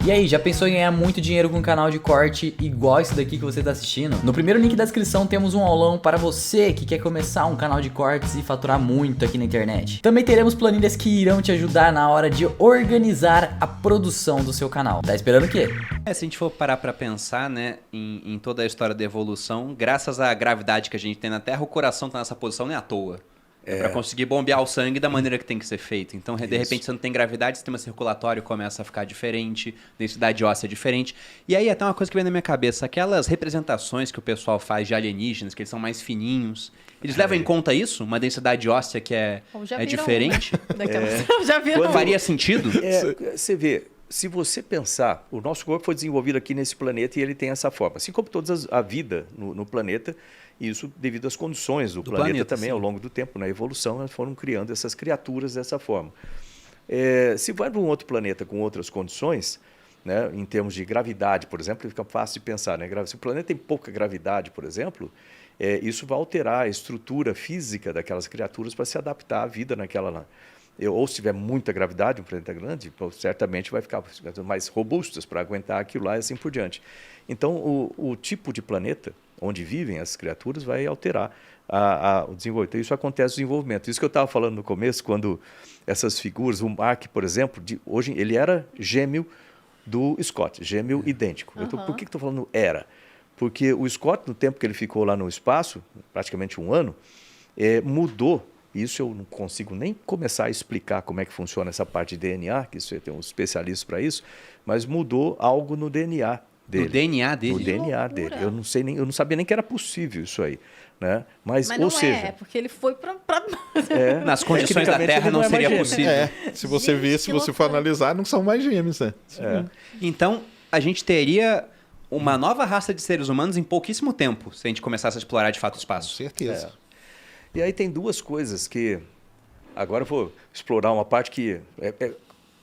E aí, já pensou em ganhar muito dinheiro com um canal de corte igual esse daqui que você está assistindo? No primeiro link da descrição temos um aulão para você que quer começar um canal de cortes e faturar muito aqui na internet. Também teremos planilhas que irão te ajudar na hora de organizar a produção do seu canal. Tá esperando o quê? Se a gente for parar para pensar, né, em toda a história da evolução, graças à gravidade que a gente tem na Terra, o coração tá nessa posição não é à toa. É para conseguir bombear o sangue da maneira que tem que ser feito. Então, de repente, você não tem gravidade, o sistema circulatório começa a ficar diferente, densidade óssea é diferente. E aí, até uma coisa que vem na minha cabeça, aquelas representações que o pessoal faz de alienígenas, que eles são mais fininhos, eles levam em conta isso? Uma densidade óssea que é diferente? Já viram? Faria sentido? Você vê, se você pensar, o nosso corpo foi desenvolvido aqui nesse planeta e ele tem essa forma. Assim como toda a vida no planeta, isso devido às condições do planeta também, sim. Ao longo do tempo, na evolução, elas foram criando essas criaturas dessa forma. Se vai para um outro planeta com outras condições, né, em termos de gravidade, por exemplo, fica fácil de pensar. Né? Se o planeta tem pouca gravidade, por exemplo, isso vai alterar a estrutura física daquelas criaturas para se adaptar à vida naquela... Ou se tiver muita gravidade, um planeta grande, certamente vai ficar mais robustas para aguentar aquilo lá e assim por diante. Então, o tipo de planeta onde vivem as criaturas vai alterar o desenvolvimento. Isso acontece no desenvolvimento. Isso que eu estava falando no começo, quando essas figuras, o Mark, por exemplo, hoje ele era gêmeo do Scott, gêmeo idêntico. Por que estou falando era? Porque o Scott, no tempo que ele ficou lá no espaço, praticamente um ano, mudou. Isso eu não consigo nem começar a explicar como é que funciona essa parte de DNA, que isso tem um especialista para isso, mas mudou algo no DNA dele. No DNA dele? No DNA dele. Eu não sabia nem que era possível isso aí. Né? Mas não ou seja, porque ele foi para... nas condições da Terra não seria possível. Se você ver, se você for analisar, não são mais gêmeos. Né? Então, a gente teria uma nova raça de seres humanos em pouquíssimo tempo, se a gente começasse a explorar de fato o espaço. Com certeza. E aí tem duas coisas que... Agora eu vou explorar uma parte que...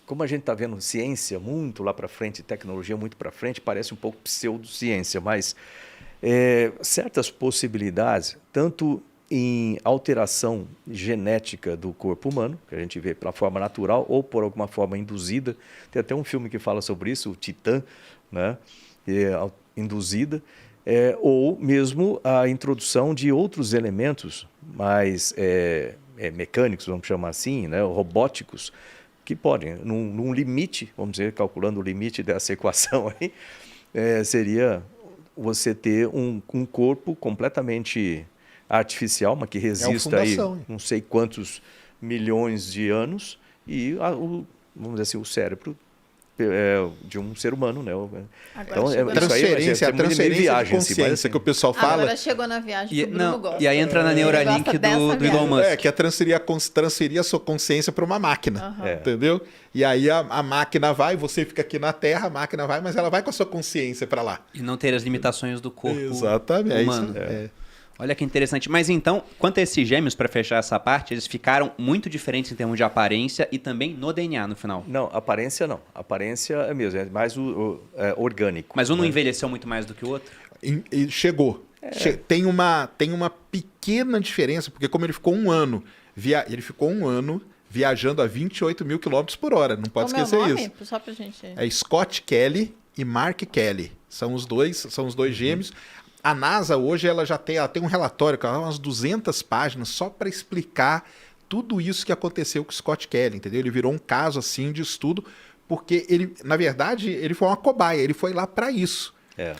como a gente está vendo ciência muito lá para frente, tecnologia muito para frente, parece um pouco pseudociência, mas certas possibilidades, tanto em alteração genética do corpo humano, que a gente vê pela forma natural ou por alguma forma induzida. Tem até um filme que fala sobre isso, o Titã, né? Induzida. Ou mesmo a introdução de outros elementos mais mecânicos, vamos chamar assim, né, robóticos, que podem, num limite, vamos dizer, calculando o limite dessa equação aí, seria você ter um corpo completamente artificial, mas que resista aí não sei quantos milhões de anos, e vamos dizer assim, o cérebro de um ser humano, né? Então, transferência de consciência que o pessoal fala. Agora chegou na viagem, e aí entra na Neuralink do Elon Musk. Que é transferir a sua consciência para uma máquina, entendeu? E aí a máquina vai, você fica aqui na Terra, a máquina vai, mas ela vai com a sua consciência para lá. E não ter as limitações do corpo humano. Olha que interessante. Mas então, quanto a esses gêmeos, para fechar essa parte, eles ficaram muito diferentes em termos de aparência e também no DNA no final? Não, aparência não. Aparência é mesmo, é mais orgânico. Mas um não envelheceu muito mais do que o outro? Chegou. Tem uma pequena diferença, porque como ele ficou um ano viajando a 28 mil quilômetros por hora. Não pode esquecer isso. Só pra gente... É Scott Kelly e Mark Kelly. São os dois gêmeos. A NASA hoje ela tem um relatório, umas 200 páginas, só para explicar tudo isso que aconteceu com o Scott Kelly, entendeu? Ele virou um caso assim de estudo, porque ele, na verdade, ele foi uma cobaia, ele foi lá para isso.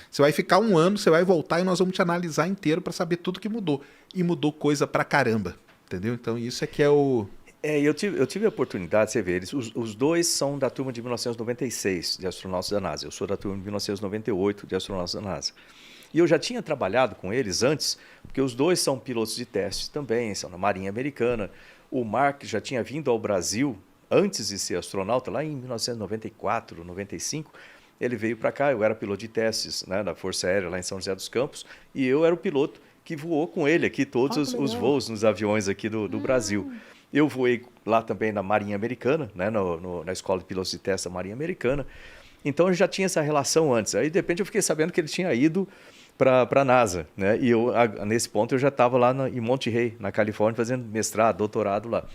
Você vai ficar um ano, você vai voltar e nós vamos te analisar inteiro para saber tudo que mudou. E mudou coisa pra caramba, entendeu? Então isso é que é o... Eu tive a oportunidade, você vê, os dois são da turma de 1996 de astronautas da NASA. Eu sou da turma de 1998 de astronautas da NASA. E eu já tinha trabalhado com eles antes, porque os dois são pilotos de testes também, são na Marinha Americana. O Mark já tinha vindo ao Brasil antes de ser astronauta, lá em 1994, 95. Ele veio para cá, eu era piloto de testes, né, da Força Aérea lá em São José dos Campos, e eu era o piloto que voou com ele aqui todos os voos nos aviões aqui do Brasil. Eu voei lá também na Marinha Americana, né, na Escola de Pilotos de Testes da Marinha Americana. Então eu já tinha essa relação antes. Aí de repente eu fiquei sabendo que ele tinha ido para a NASA, né? E nesse ponto eu já estava lá em Monterey, na Califórnia, fazendo mestrado, doutorado lá.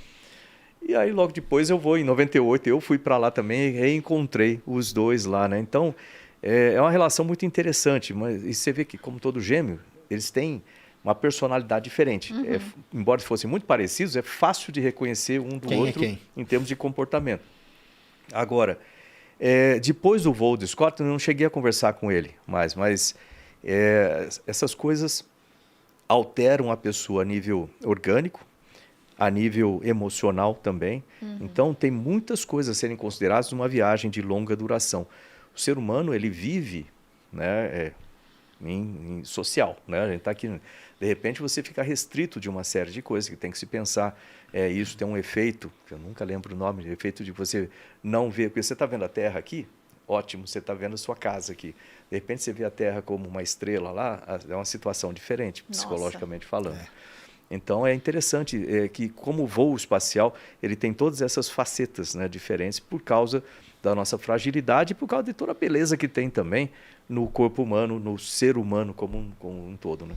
E aí logo depois em 98, eu fui para lá também e reencontrei os dois lá, né? Então, é uma relação muito interessante, mas e você vê que, como todo gêmeo, eles têm uma personalidade diferente. Embora fossem muito parecidos, é fácil de reconhecer um do outro em termos de comportamento. Agora, depois do voo do Scott, eu não cheguei a conversar com ele mais, mas essas coisas alteram a pessoa a nível orgânico, a nível emocional também. Então, tem muitas coisas a serem consideradas numa viagem de longa duração. O ser humano, ele vive, né, em social, né? A gente está aqui, de repente você fica restrito de uma série de coisas que tem que se pensar. Isso tem um efeito, que eu nunca lembro o nome, efeito de você não ver, porque você está vendo a Terra aqui, ótimo, você está vendo a sua casa aqui. De repente você vê a Terra como uma estrela lá, é uma situação diferente, psicologicamente falando. Então é interessante que, como o voo espacial, ele tem todas essas facetas, né, diferentes por causa da nossa fragilidade e por causa de toda a beleza que tem também no corpo humano, no ser humano como um todo, né?